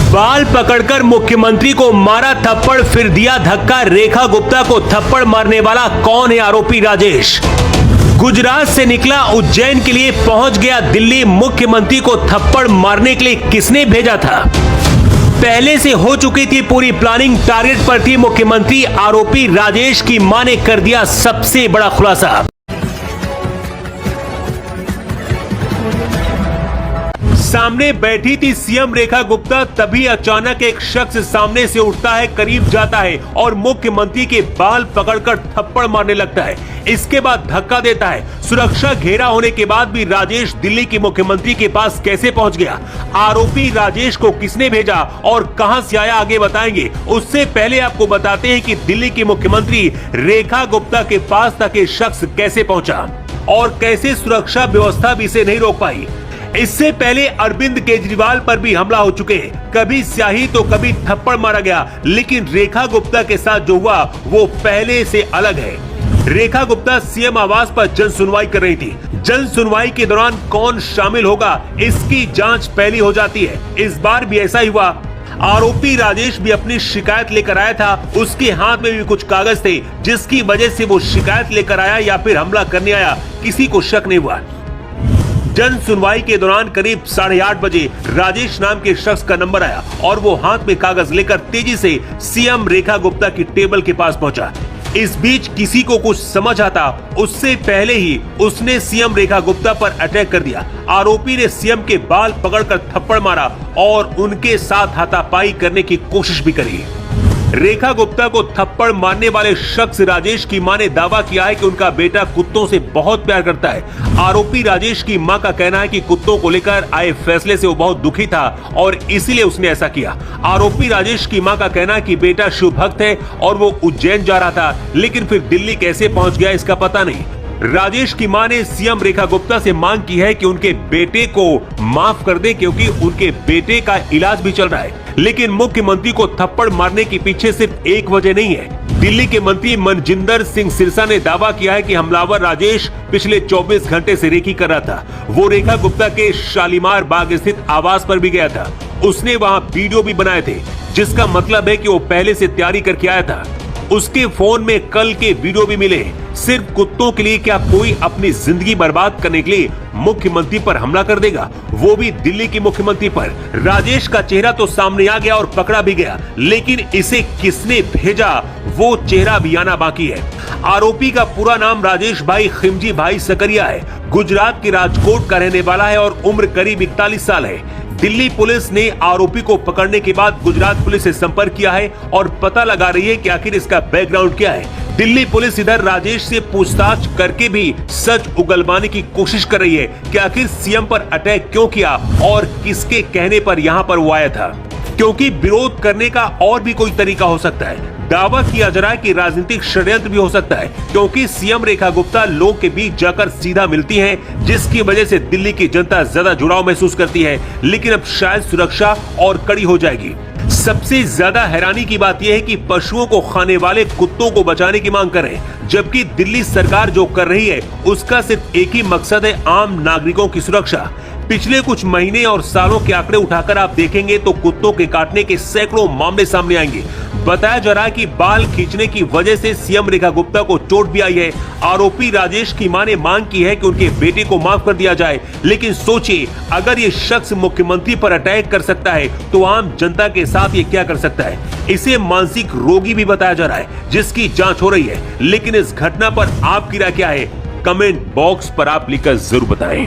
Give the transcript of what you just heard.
बाल पकड़कर मुख्यमंत्री को मारा थप्पड़, फिर दिया धक्का। रेखा गुप्ता को थप्पड़ मारने वाला कौन है? आरोपी राजेश गुजरात से निकला उज्जैन के लिए, पहुंच गया दिल्ली। मुख्यमंत्री को थप्पड़ मारने के लिए किसने भेजा था? पहले से हो चुकी थी पूरी प्लानिंग, टारगेट पर थी मुख्यमंत्री। आरोपी राजेश की मां ने कर दिया सबसे बड़ा खुलासा। सामने बैठी थी सीएम रेखा गुप्ता, तभी अचानक एक शख्स सामने से उठता है, करीब जाता है और मुख्यमंत्री के बाल पकड़कर थप्पड़ मारने लगता है। इसके बाद धक्का देता है। सुरक्षा घेरा होने के बाद भी राजेश दिल्ली के मुख्यमंत्री के पास कैसे पहुंच गया? आरोपी राजेश को किसने भेजा और कहां से आया, आगे बताएंगे। उससे पहले आपको बताते हैं कि दिल्ली की मुख्यमंत्री रेखा गुप्ता के पास तक ये शख्स कैसे पहुंचा और कैसे सुरक्षा व्यवस्था भी इसे नहीं रोक पाई। इससे पहले अरविंद केजरीवाल पर भी हमला हो चुके हैं, कभी स्याही तो कभी थप्पड़ मारा गया, लेकिन रेखा गुप्ता के साथ जो हुआ वो पहले से अलग है। रेखा गुप्ता सीएम आवास पर जन सुनवाई कर रही थी। जन सुनवाई के दौरान कौन शामिल होगा, इसकी जांच पहली हो जाती है। इस बार भी ऐसा ही हुआ। आरोपी राजेश भी अपनी शिकायत लेकर आया था। उसके हाथ में भी कुछ कागज थे, जिसकी वजह से वो शिकायत लेकर आया या फिर हमला करने आया, किसी को शक नहीं हुआ। जन सुनवाई के दौरान करीब 8:30 बजे राजेश नाम के शख्स का नंबर आया और वो हाथ में कागज लेकर तेजी से सीएम रेखा गुप्ता की टेबल के पास पहुंचा। इस बीच किसी को कुछ समझ आता उससे पहले ही उसने सीएम रेखा गुप्ता पर अटैक कर दिया। आरोपी ने सीएम के बाल पकड़कर थप्पड़ मारा और उनके साथ हाथापाई करने की कोशिश भी करी। रेखा गुप्ता को थप्पड़ मारने वाले शख्स राजेश की मां ने दावा किया है कि उनका बेटा कुत्तों से बहुत प्यार करता है। आरोपी राजेश की मां का कहना है कि कुत्तों को लेकर आए फैसले से वो बहुत दुखी था और इसीलिए उसने ऐसा किया। आरोपी राजेश की मां का कहना है कि बेटा शिव भक्त है और वो उज्जैन जा रहा था, लेकिन फिर दिल्ली कैसे पहुंच गया इसका पता नहीं। राजेश की मां ने सीएम रेखा गुप्ता से मांग की है कि उनके बेटे को माफ कर दे, क्योंकि उनके बेटे का इलाज भी चल रहा है। लेकिन मुख्यमंत्री को थप्पड़ मारने के पीछे सिर्फ एक वजह नहीं है। दिल्ली के मंत्री मनजिंदर सिंह सिरसा ने दावा किया है कि हमलावर राजेश पिछले 24 घंटे से रेकी कर रहा था। वो रेखा गुप्ता के शालीमार बाग स्थित आवास पर भी गया था। उसने वहां वीडियो भी बनाए थे, जिसका मतलब है कि वो पहले से तैयारी करके आया था। उसके फोन में कल के वीडियो भी मिले। सिर्फ कुत्तों के लिए क्या कोई अपनी जिंदगी बर्बाद करने के लिए मुख्यमंत्री पर हमला कर देगा, वो भी दिल्ली की मुख्यमंत्री पर? राजेश का चेहरा तो सामने आ गया और पकड़ा भी गया, लेकिन इसे किसने भेजा वो चेहरा भी आना बाकी है। आरोपी का पूरा नाम राजेश भाई खिमजी भाई सकरिया है। गुजरात के राजकोट का रहने वाला है और उम्र करीब 41 साल है। दिल्ली पुलिस ने आरोपी को पकड़ने के बाद गुजरात पुलिस से संपर्क किया है और पता लगा रही है कि आखिर इसका बैकग्राउंड क्या है। दिल्ली पुलिस इधर राजेश से पूछताछ करके भी सच उगलवाने की कोशिश कर रही है कि आखिर सीएम पर अटैक क्यों किया और किसके कहने पर यहां पर वो आया था, क्योंकि विरोध करने का और भी कोई तरीका हो सकता है। दावा किया जा रहा है कि राजनीतिक षड्यंत्र भी हो सकता है, क्योंकि सीएम रेखा गुप्ता लोग के बीच जाकर सीधा मिलती हैं, जिसकी वजह से दिल्ली की जनता ज्यादा जुड़ाव महसूस करती है। लेकिन अब शायद सुरक्षा और कड़ी हो जाएगी। सबसे ज्यादा हैरानी की बात यह है कि पशुओं को खाने वाले कुत्तों को बचाने की मांग कर रहे हैं, जबकि दिल्ली सरकार जो कर रही है उसका सिर्फ एक ही मकसद है, आम नागरिकों की सुरक्षा। पिछले कुछ महीने और सालों के आंकड़े उठाकर आप देखेंगे तो कुत्तों के काटने के सैकड़ों मामले सामने आएंगे। बताया जा रहा है कि बाल खींचने की वजह से सीएम रेखा गुप्ता को चोट भी आई है। आरोपी राजेश की मां ने मांग की है कि उनके बेटे को माफ कर दिया जाए, लेकिन सोचिए अगर ये शख्स मुख्यमंत्री पर अटैक कर सकता है तो आम जनता के साथ ये क्या कर सकता है। इसे मानसिक रोगी भी बताया जा रहा है, जिसकी जांच हो रही है। लेकिन इस घटना पर आपकी राय क्या है, कमेंट बॉक्स पर आप लिखकर जरूर बताएं।